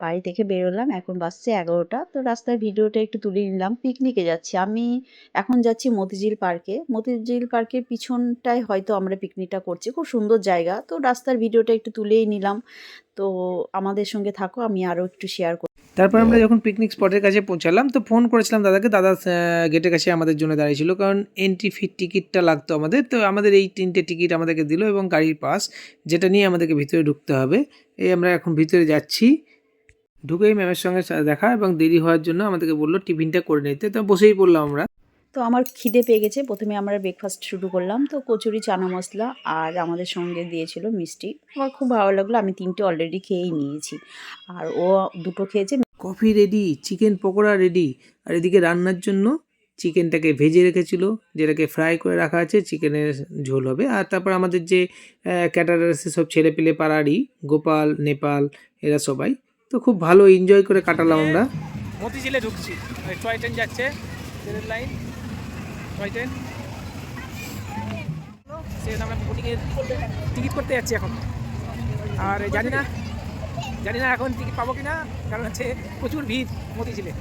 বাড়ি থেকে বেরোলাম, এখন বাজছে 11টা। তো রাস্তার ভিডিওটা একটু তুলে নিলাম। পিকনিকে যাচ্ছি। আমি এখন যাচ্ছি মতিঝিল পার্কে। মতিঝিল পার্কের পিছনটায় হয়তো আমরা পিকনিকটা করছি। খুব সুন্দর জায়গা। তো রাস্তার ভিডিওটা একটু তুলেই নিলাম। তো আমাদের সঙ্গে থাকো, আমি আরও একটু শেয়ার করি। তারপর আমরা যখন পিকনিক স্পটের কাছে পৌঁছালাম তো ফোন করেছিলাম দাদাকে। দাদা গেটের কাছে আমাদের জন্য দাঁড়িয়েছিল, কারণ এন্ট্রি ফি টিকিটটা লাগতো আমাদের। তো আমাদের এই 3টে টিকিট আমাদেরকে দিল এবং গাড়ির পাস, যেটা নিয়ে আমাদেরকে ভিতরে ঢুকতে হবে। এই আমরা এখন ভিতরে যাচ্ছি। ঢুকেই ম্যামের সঙ্গে দেখা, এবং দেরি হওয়ার জন্য আমাদেরকে বললো টিফিনটা করে নিতে। তো বসেই পড়লাম আমরা। তো আমার খিদে পেয়ে গেছে। ১ম এ আমরা ব্রেকফাস্ট শুরু করলাম। তো কচুরি, চানা মসলা আর আমাদের সঙ্গে দিয়েছিল মিষ্টি। আমার খুব ভালো লাগলো। আমি ৩ টে অলরেডি খেয়েই নিয়েছি। আর ও ২ টো খেয়েছে। Coffee ready, chicken pakora ready, আর এদিকে রান্নার জন্য চিকেনটাকে ভেজে রেখেছিল, যেটাকে ফ্রাই করে রাখা আছে, চিকেনের ঝোল হবে। আর তারপর আমাদের যে ক্যাটারার সব ছেলেপিলে পাড়ারই, গোপাল, নেপাল, এরা সবাই তো খুব ভালো এনজয় করে কাটালাম আমরা। মতিঝিলে ঢুকছি, টয় ট্রেন যাচ্ছে, ট্রেনের লাইন, টয় ট্রেন। সেখানে আমরা বোটিংয়ের টিকিট করতে যাচ্ছি এখন। আর জানি না এখন টিকিট পাবো কিনা, কারণ হচ্ছে প্রচুর ভিড় মতিঝিলে।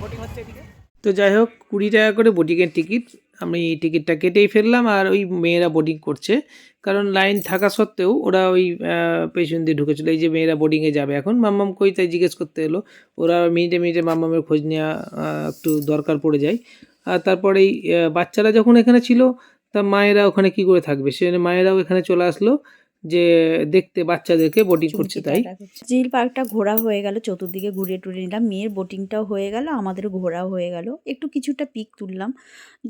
বোটিং হচ্ছে এদিকে। তো যাই হোক, 20 টাকা করে বোটিংয়ের টিকিট। আমি টিকিটটা কেটেই ফেললাম, আর ওই মেয়েরা বোটিং করছে, কারণ লাইন থাকা সত্ত্বেও ওরা ওই পেছন দিয়ে ঢুকেছিল। এই যে মেয়েরা বোটিংয়ে যাবে এখন, মাম্মাম কই তাই জিজ্ঞেস করতে এলো। ওরা মিনিটে মিনিটে মাম্মামের খোঁজ নেওয়া একটু দরকার পড়ে যায়। আর তারপর এই বাচ্চারা যখন এখানে ছিল, তা মায়েরা ওখানে কি করে থাকবে, সেজন্য মায়েরাও এখানে চলে আসলো যে দেখতে বাচ্চাদেরকে বোটিং করছে। তাই চিল পার্কটা ঘোরা হয়ে গেল, চতুর্দিকে ঘুরিয়ে টুরিয়ে নিলাম। মেয়ের বোটিংটাও হয়ে গেল, আমাদেরও ঘোরাও হয়ে গেল। একটু কিছুটা পিক তুললাম।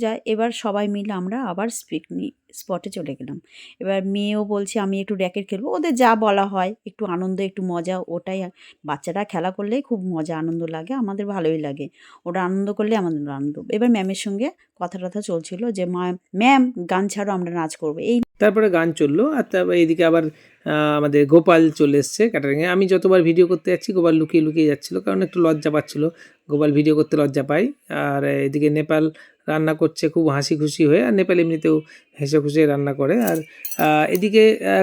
যা এবার সবাই মিলে আমরা আবার পিকনিক স্পটে চলে গেলাম। এবার মেয়েও বলছে আমি একটু র্যাকেট খেলবো। ওদের যা বলা হয়, একটু আনন্দ, একটু মজা, ওটাই। বাচ্চারা খেলা করলেই খুব মজা আনন্দ লাগে, আমাদের ভালোই লাগে। ওরা আনন্দ করলে আমাদের আনন্দ। এবার ম্যামের সঙ্গে কথা টথা চলছিল যে ম্যাম গান ছাড়ো, আমরা নাচ করবো। এই তারপরে গান চললো। আর তারপর এইদিকে আবার আমাদের গোপাল চলে এসছে ক্যাটারিংয়ে। আমি যতবার ভিডিও করতে যাচ্ছি গোপাল লুকিয়ে লুকিয়ে যাচ্ছিলো, কারণ একটু লজ্জা পাচ্ছিল। গোপাল ভিডিও করতে লজ্জা পায়। আর এদিকে নেপাল রান্না করছে খুব হাসি খুশি হয়ে, আর নেপাল এমনিতেও হেসে খুশি রান্না করে। আর এদিকে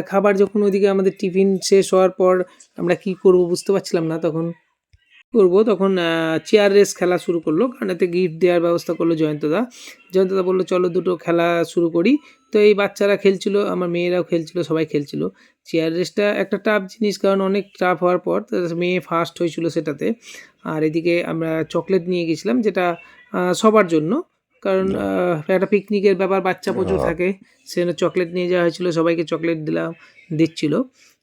খাবার যখন ওইদিকে আমাদের টিফিন শেষ হওয়ার পর আমরা কি করব বুঝতে পারছিলাম না তখন করবো। তখন চেয়ার রেস খেলা শুরু করলো, কারণ এতে গিফট দেওয়ার ব্যবস্থা করলো জয়ন্তদা বললো চলো দুটো খেলা শুরু করি। তো এই বাচ্চারা খেলছিল, আমার মেয়েরাও খেলছিল, সবাই খেলছিল। চেয়ার রেসটা একটা টাফ জিনিস, কারণ অনেক টাফ হওয়ার পর মেয়ে ফার্স্ট হয়েছিল সেটাতে। আর এদিকে আমরা চকলেট নিয়ে গেছিলাম, যেটা সবার জন্য, কারণ একটা পিকনিকের ব্যাপার, বাচ্চা প্রচুর থাকে, সেজন্য চকলেট নিয়ে যাওয়া হয়েছিল, সবাইকে চকলেট দিচ্ছিল।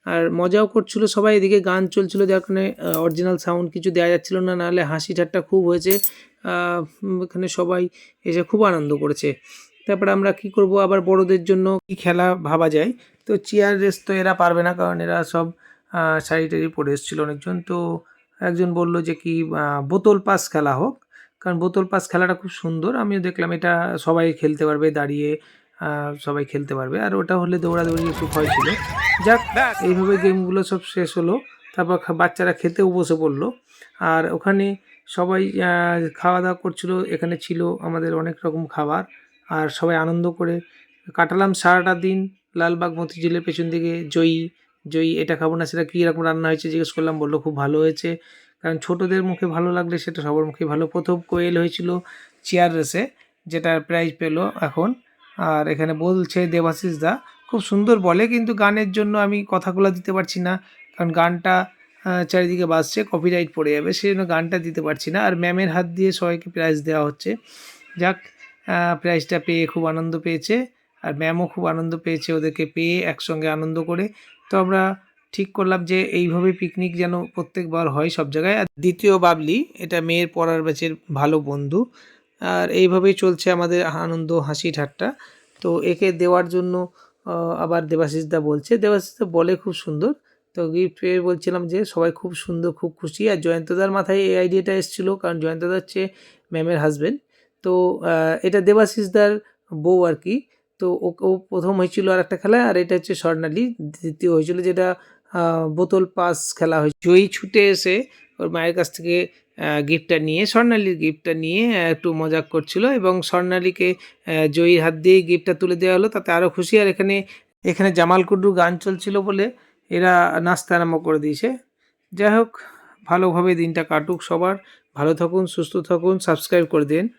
আর মজাও করছিল সবাই। এদিকে গান চলছিল, যার কারণে অরিজিনাল সাউন্ড কিছু দেওয়া যাচ্ছিল না, নাহলে হাসি ঠাট্টা খুব হয়েছে। এখানে সবাই এসে খুব আনন্দ করেছে। তারপরে আমরা কি করব, আবার বড়দের জন্য কি খেলা ভাবা যায়। তো চেয়ার রেস তো এরা পারবে না, কারণ এরা সব শাড়ি টাড়ি পরে এসেছিলো অনেকজন। তো একজন বলল যে কি বোতল পাস খেলা হোক, কারণ বোতল পাস খেলাটা খুব সুন্দর। আমিও দেখলাম এটা সবাই খেলতে পারবে, দাঁড়িয়ে সবাই খেলতে পারবে। আর ওটা হলে দৌড়াদৌড়ি একটু ভয় ছিল। যাক, এইভাবে গেমগুলো সব শেষ হলো। তারপর বাচ্চারা খেতেও বসে পড়লো। আর ওখানে সবাই খাওয়া দাওয়া করছিলো। এখানে ছিল আমাদের অনেক রকম খাবার, আর সবাই আনন্দ করে কাটালাম সারাটা দিন। লালবাগ মতিঝিলের পেছন দিকে জয়ী এটা খাবো না, সেটা কীরকম রান্না হয়েছে জিজ্ঞেস করলাম, বললো খুব ভালো হয়েছে। কারণ ছোটোদের মুখে ভালো লাগলে সেটা সবার মুখে ভালো। প্রথম কোয়েল হয়েছিল চেয়ার রেসে, যেটার প্রাইজ পেলো এখন। আর এখানে বলছে দেবাশিস দা, খুব সুন্দর বলে, কিন্তু গানের জন্য আমি কথাগুলো দিতে পারছি না, কারণ গানটা চারিদিকে বাজছে, কপিরাইট পড়ে যাবে, সেই জন্য গানটা দিতে পারছি না। আর ম্যামের হাত দিয়ে সবাইকে প্রাইজ দেওয়া হচ্ছে। যাক, প্রাইজটা পেয়ে খুব আনন্দ পেয়েছে, আর ম্যামও খুব আনন্দ পেয়েছে ওদেরকে পেয়ে, একসঙ্গে আনন্দ করে। তো আমরা ঠিক করলাম যে এইভাবে পিকনিক যেন প্রত্যেকবার হয় সব জায়গায়। আর দ্বিতীয় বাবলি, এটা মেয়ের পড়ার ব্যাচের ভালো বন্ধু। আর এইভাবেই চলছে আমাদের আনন্দ হাসি ঠাট্টা। তো একে দেওয়ার জন্য আবার দেবাশিসদা বলে খুব সুন্দর। তো গিফট পেয়ে বলছিলাম যে সবাই খুব সুন্দর, খুব খুশি। আর জয়ন্তদার মাথায় এই আইডিয়াটা এসেছিলো, কারণ জয়ন্তদা হচ্ছে ম্যামের হাজব্যান্ড। তো এটা দেবাশিসদার বউ আর কি। তো ও প্রথম হয়েছিল আর একটা খেলায়, আর এটা হচ্ছে স্বর্ণালী দ্বিতীয় হয়েছিল, যেটা বোতল পাস খেলা হয়েছে। জয়ী ছুটে এসে ওর মায়ের কাছ থেকে গিফটটা নিয়ে, স্বর্ণালীর গিফটটা নিয়ে একটু মজাক করছিল, এবং স্বর্ণালীকে জয়ীর হাত দিয়ে গিফটটা তুলে দেওয়া হলো, তাতে আরও খুশি। আর এখানে জামাল কুড্ডু গান চলছিল বলে এরা নাচতে আরম্ভ করে দিয়েছে। যাই হোক, ভালোভাবে দিনটা কাটুক সবার। ভালো থাকুন, সুস্থ থাকুন, সাবস্ক্রাইব করে দিন।